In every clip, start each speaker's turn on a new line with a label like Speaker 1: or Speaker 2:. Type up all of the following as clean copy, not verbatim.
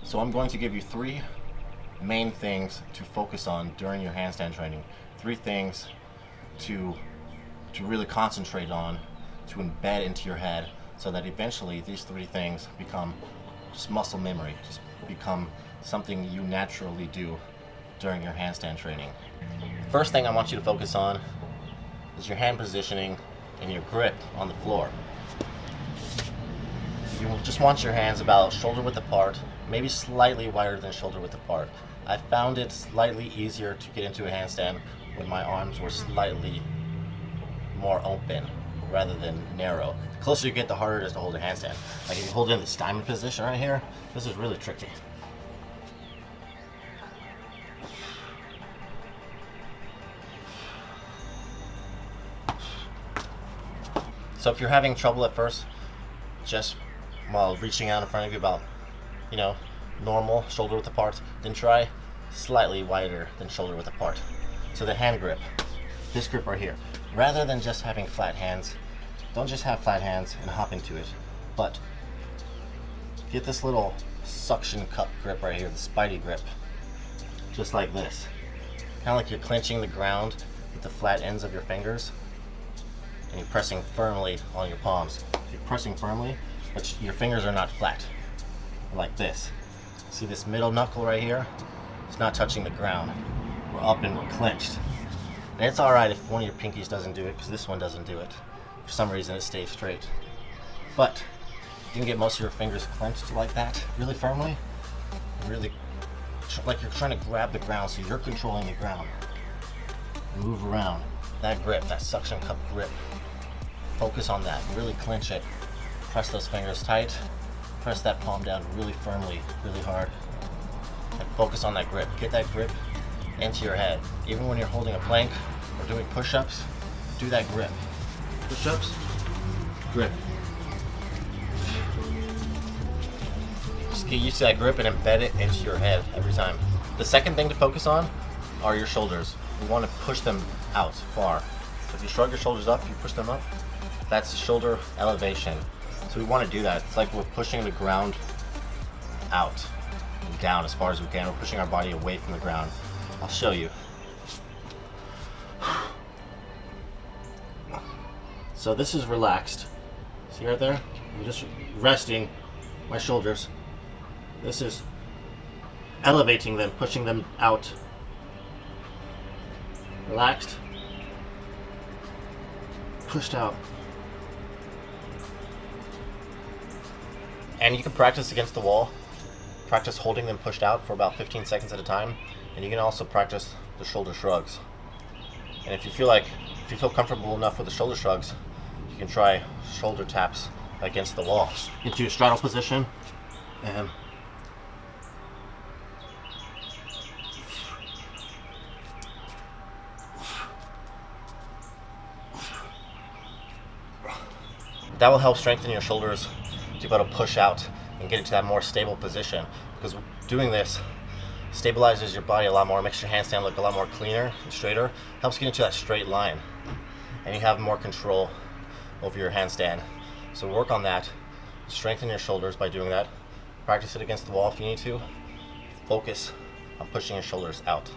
Speaker 1: So I'm going to give you 3 main things to focus on during your handstand training. 3 things to really concentrate on, to embed into your head, so that eventually these 3 things become just muscle memory, just become something you naturally do during your handstand training. First thing I want you to focus on is your hand positioning and your grip on the floor. You just want your hands about shoulder width apart, maybe slightly wider than shoulder width apart. I found it slightly easier to get into a handstand when my arms were slightly more open rather than narrow. The closer you get, the harder it is to hold a handstand. Like if you hold it in this diamond position right here, this is really tricky. So if you're having trouble at first, just while reaching out in front of you about, normal shoulder width apart, then try slightly wider than shoulder width apart. So the hand grip, this grip right here, rather than just having flat hands, don't just have flat hands and hop into it, but get this little suction cup grip right here, the spidey grip, just like this. Kind of like you're clenching the ground with the flat ends of your fingers, and you're pressing firmly on your palms. You're pressing firmly, but your fingers are not flat, like this. See this middle knuckle right here? It's not touching the ground. We're up and we're clenched. And it's alright if one of your pinkies doesn't do it, because this one doesn't do it. For some reason it stays straight. But you can get most of your fingers clenched like that, really firmly, really like you're trying to grab the ground, so you're controlling the ground. And move around. That grip, that suction cup grip. Focus on that, really clench it. Press those fingers tight. Press that palm down really firmly, really hard. And focus on that grip. Get that grip into your head. Even when you're holding a plank or doing push-ups, do that grip. Push-ups, grip. Just get used to that grip and embed it into your head every time. The second thing to focus on are your shoulders. We want to push them out far. So if you shrug your shoulders up, you push them up, that's shoulder elevation. So we want to do that. It's like we're pushing the ground out and down as far as we can. We're pushing our body away from the ground. I'll show you. So this is relaxed. See right there? I'm just resting my shoulders. This is elevating them, pushing them out. Relaxed. Pushed out. And you can practice against the wall. Practice holding them pushed out for about 15 seconds at a time. And you can also practice the shoulder shrugs. And if you feel comfortable enough with the shoulder shrugs, you can try shoulder taps against the wall. Into your straddle position, and that will help strengthen your shoulders to be able to push out and get into that more stable position, because doing this stabilizes your body a lot more, makes your handstand look a lot more cleaner and straighter, helps get into that straight line, and you have more control over your handstand. So work on that, strengthen your shoulders by doing that, practice it against the wall if you need to, focus on pushing your shoulders out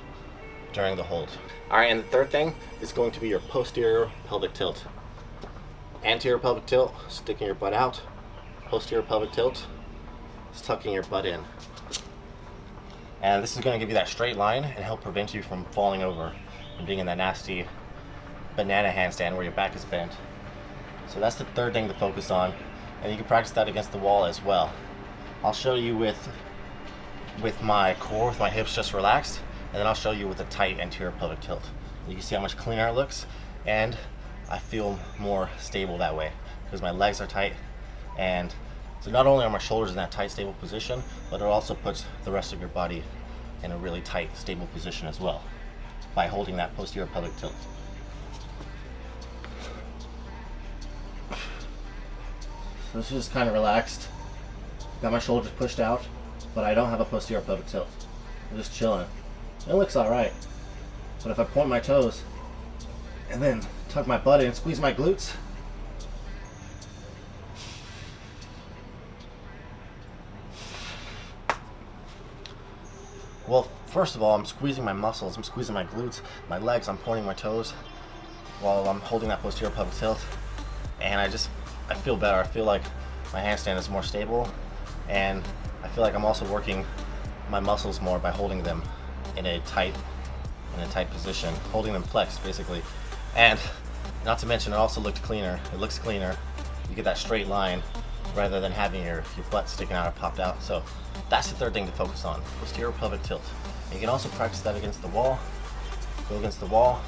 Speaker 1: during the hold. Alright, and the third thing is going to be your posterior pelvic tilt. Anterior pelvic tilt, sticking your butt out. Posterior pelvic tilt, is tucking your butt in. And this is going to give you that straight line and help prevent you from falling over and being in that nasty banana handstand where your back is bent. So that's the third thing to focus on, and you can practice that against the wall as well. I'll show you with my core, with my hips just relaxed, and then I'll show you with a tight anterior pelvic tilt. You can see how much cleaner it looks, and I feel more stable that way because my legs are tight. And so not only are my shoulders in that tight, stable position, but it also puts the rest of your body in a really tight, stable position as well by holding that posterior pelvic tilt. So this is kind of relaxed. Got my shoulders pushed out, but I don't have a posterior pelvic tilt. I'm just chilling. It looks alright. But if I point my toes and then tuck my butt in, squeeze my glutes, Well, first of all, I'm squeezing my muscles, I'm squeezing my glutes, my legs, I'm pointing my toes while I'm holding that posterior pelvic tilt. And I feel better. I feel like my handstand is more stable, and I feel like I'm also working my muscles more by holding them in a tight position, holding them flexed basically. And not to mention, it also looked cleaner. It looks cleaner. You get that straight line rather than having your butt sticking out or popped out. So that's the third thing to focus on, posterior pelvic tilt. And you can also practice that against the wall. Go against the wall,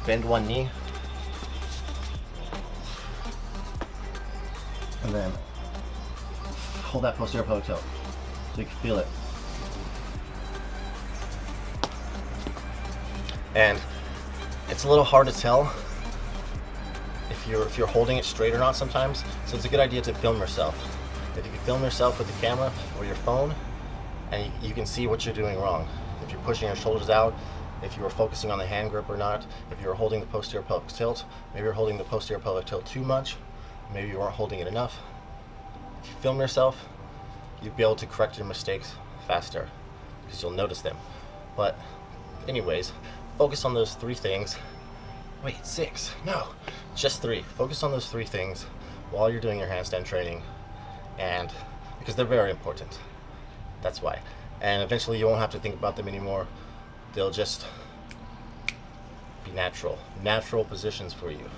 Speaker 1: bend one knee, and then hold that posterior pelvic tilt so you can feel it. And it's a little hard to tell if you're holding it straight or not sometimes, so it's a good idea to film yourself. If you can film yourself with the camera or your phone, and you can see what you're doing wrong. If you're pushing your shoulders out, if you were focusing on the hand grip or not, if you were holding the posterior pelvic tilt, maybe you're holding the posterior pelvic tilt too much, maybe you weren't holding it enough. If you film yourself, you'll be able to correct your mistakes faster because you'll notice them. But anyways, focus on those 3 things. Wait, 6? No, just 3. Focus on those 3 things while you're doing your handstand training, and because they're very important. That's why. And eventually you won't have to think about them anymore. They'll just be natural positions for you.